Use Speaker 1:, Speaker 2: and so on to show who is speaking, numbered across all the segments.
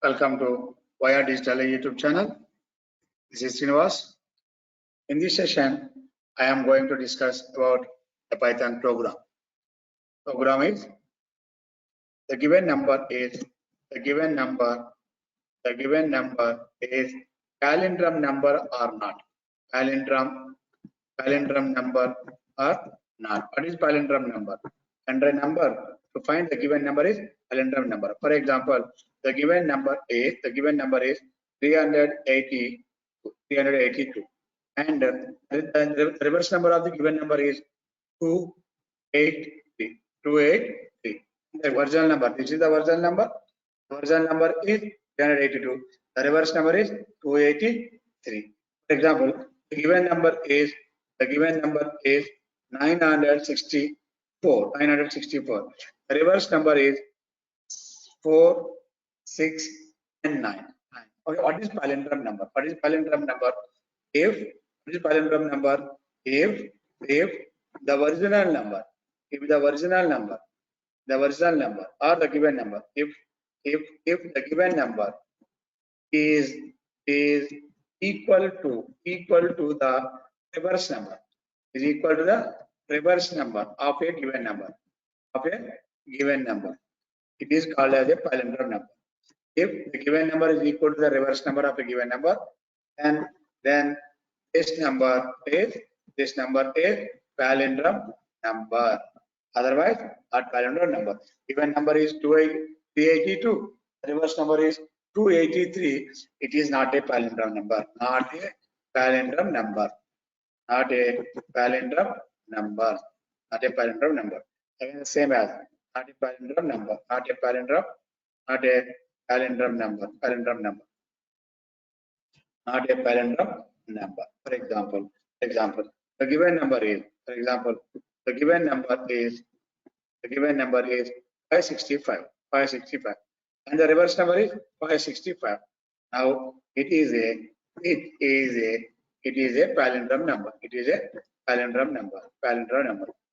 Speaker 1: Welcome to Via Digital YouTube channel. This is Srinivas. In this session, I am going to discuss about the Python program. Program is the given number is palindrome number or not. Palindrome number or not. What is palindrome number? And a number to find the given number is palindrome number. For example, the given number is 382, and the reverse number of the given number is 283. The original number. This is the original number. The original number is 382. The reverse number is 283. For example, the given number is 964. The reverse number is 4, 6, and 9. Okay, what is palindrome number? If the original number, or the given number, if the given number is equal to the reverse number, of a given number, it is called as a palindrome number. If the given number is equal to the reverse number of a given number, then this number is palindrome number. Otherwise, not palindrome number. Given number is 382. The reverse number is 283. It is not a palindrome number. Not a palindrome number. Again, the same as not a palindrome number. Not a palindrome number. Not a palindrome number. For example, the given number is 565, and the reverse number is 565. Now it is a palindrome number.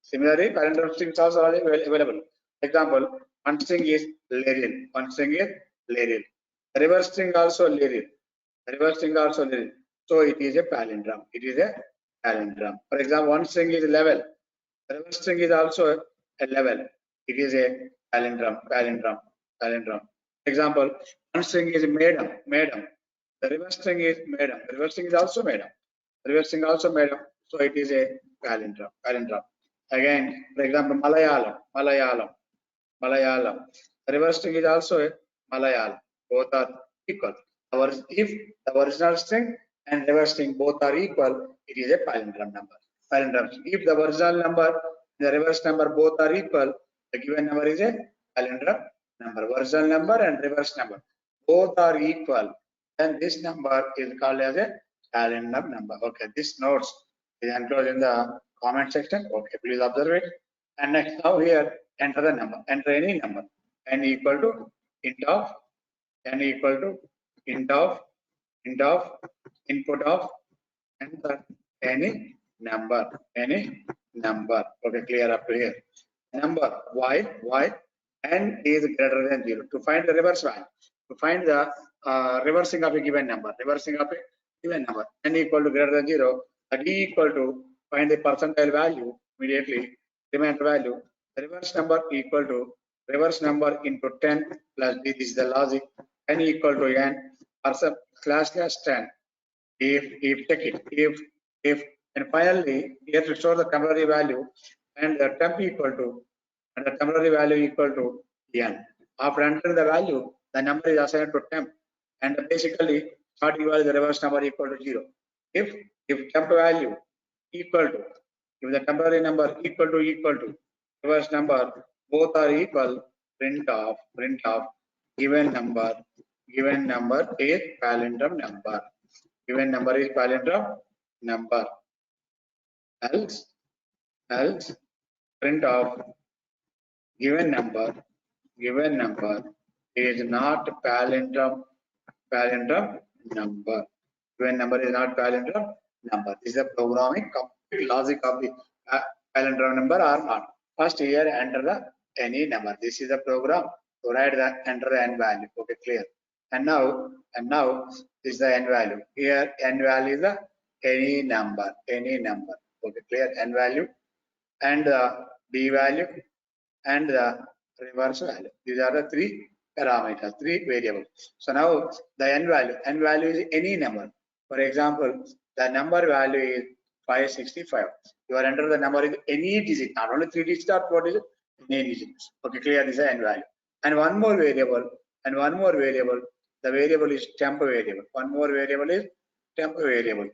Speaker 1: Similarly, palindrome strings also are available. Example, one string is literal. The reverse string also literal. So it is a palindrome. For example, one string is level. The reverse string is also a level. It is a palindrome. Example, one string is madam. The reverse string is madam. The reverse string is also madam. So it is a palindrome. Again, for example, Malayalam. The reverse string is also a Malayalam. Both are equal. If the original string and reverse string both are equal, it is a palindrome number. If the original number and the reverse number both are equal, the given number is a palindrome number. Original number and reverse number both are equal, then this number is called as a palindrome number. Okay, this notes is enclosed in the comment section. Okay, please observe it. And next, now here, enter the number. Enter any number. N equal to int of input of enter any number. Okay, clear up to here. Number y n is greater than 0. To find the reverse value, to find the reversing of a given number, n equal to greater than 0, d equal to find the percentile value immediately, remainder value. The reverse number equal to reverse number into 10 plus d. This is the logic. N equal to n percent / 10. If and finally here to store the temporary value, and the temp equal to and the temporary value equal to n. After entering the value, the number is assigned to temp, and basically starting value the reverse number equal to 0. If temp value equal to, if the temporary number equal to reverse number both are equal, print of given number is palindrome number. Given number is palindrome number. Else print of given number is not palindrome number. Given number is not palindrome number. This is a programming complete logic of the palindrome number or not. First here enter the any number. This is the program to write the enter the n value. Okay, clear. And now this is the n value. Here n value is the any number. Okay, clear? N value and the d value and the reverse value. These are the three parameters, three variables. So now the n value is any number. For example, the number value is 565. You are enter the number in any digit, not only 3 digits or 4 digits, any digits. Okay, clear? This is n value. And one more variable, the variable is temp variable. One more variable is temp variable.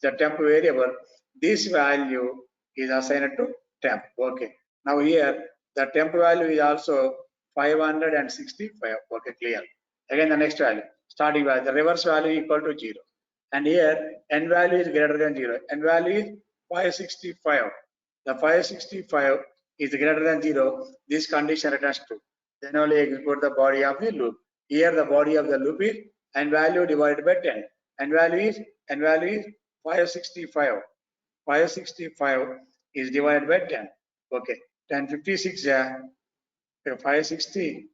Speaker 1: The temp variable, this value is assigned to temp. Okay. Now here the temp value is also 565. Okay, clear. Again the next value, starting value, the reverse value equal to 0. And here n value is greater than 0. N value is 565. The 565 is greater than 0. This condition returns true. Then only execute the body of the loop. Here the body of the loop is n value divided by 10. N value is 565. 565 is divided by 10. Okay, 1056, 560.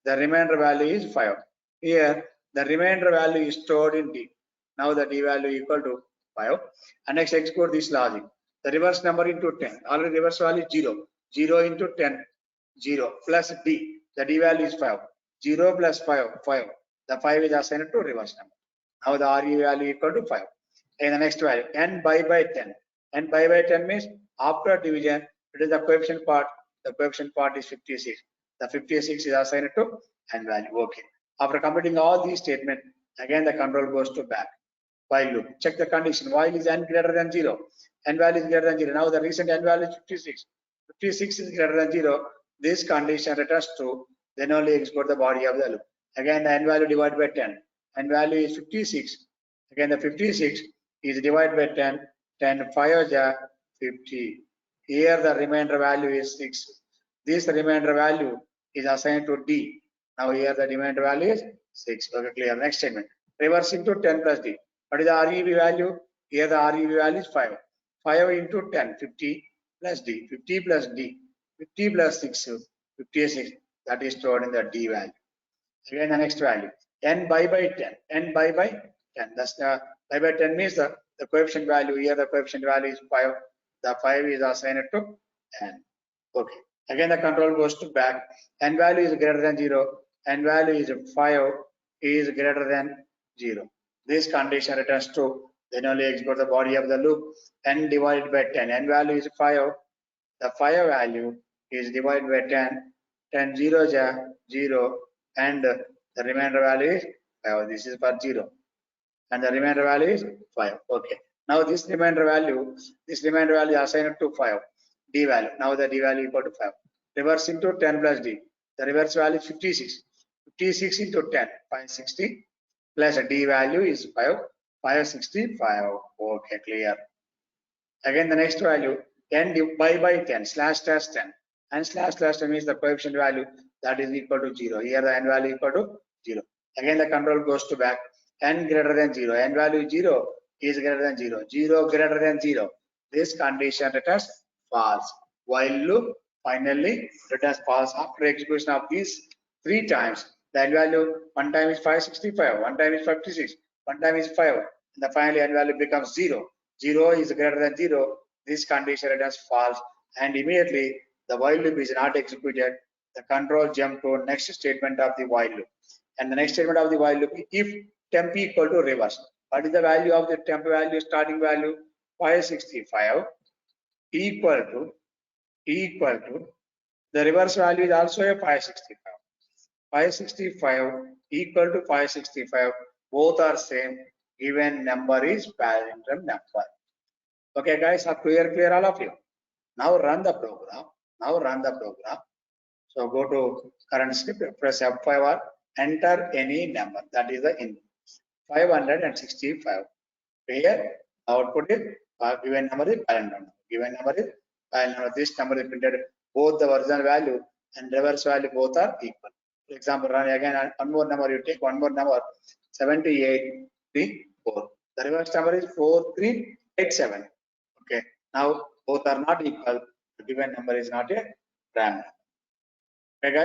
Speaker 1: The remainder value is 5. Here the remainder value is stored in d. Now the d value equal to 5. And next execute this logic. The reverse number into 10. Already reverse value is 0. 0 into 10. 0 plus d. The d value is 5. 0 plus 5. 5. The 5 is assigned to reverse number. Now the RE value equal to 5. And the next value n by 10. N by 10 means after division, it is the coefficient part. The coefficient part is 56. The 56 is assigned to n value. Okay. After completing all these statements, again the control goes to back. While loop. Check the condition. While is n greater than 0. N value is greater than 0. Now the recent n value is 56. 56 is greater than 0. This condition returns true. Then only execute the body of the loop. Again the n value divided by 10. N value is 56. Again the 56 is divided by 10. 10 5 is 50. Here the remainder value is 6. This remainder value is assigned to d. Now here the remainder value is 6. Okay, clear. Next statement. Reverse into 10 plus d. What is the REV value? Here the REV value is 5. 5 into 10, 50 plus d. 50 plus d. 50 plus 6, 56. That is stored in the d value. Again the next value. N by 10. N by 10. That's the by 10 means the coefficient value. Here the coefficient value is 5. The 5 is assigned to n. Okay. Again the control goes to back. N value is greater than 0. N value is 5 is greater than 0. This condition returns true. Then only execute the body of the loop. N divided by 10. N value is 5. The 5 value is divided by 10. 10 0 is 0. And the remainder value is 5. This is for 0. And the remainder value is 5. Okay. Now this remainder value assigned to 5. D value. Now the d value equal to 5. Reverse into 10 plus d. The reverse value is 56. 56 into 10, 560 plus d value is 5. 565. Okay, clear. Again the next value n by 10 slash 10. And slash 10 is the coefficient value that is equal to 0. Here the n value equal to 0. Again the control goes to back. N greater than 0. N value 0 is greater than 0. 0 greater than 0. This condition returns false. While loop finally returns false after execution of these 3 times. The n value one time is 565, one time is 56, one time is 5. And the finally n value becomes 0. 0 is greater than 0. This condition returns false. And immediately the while loop is not executed. The control jump to next statement of the while loop. And the next statement of the while loop, if temp equal to reverse. What is the value of the temp value? Starting value 565 equal to the reverse value is also a 565. 565 equal to 565. Both are same. Given number is palindrome number. Okay, guys, are clear all of you? Now run the program. So go to current script, press F5 or enter any number. That is the input. 565. Here output is given number is palindrome. This number is printed. Both the original value and reverse value both are equal. For example, run again one more number. You take one more number 7834. The reverse number is 4387. Okay. Now both are not equal. The given number is not a random. Okay, guys.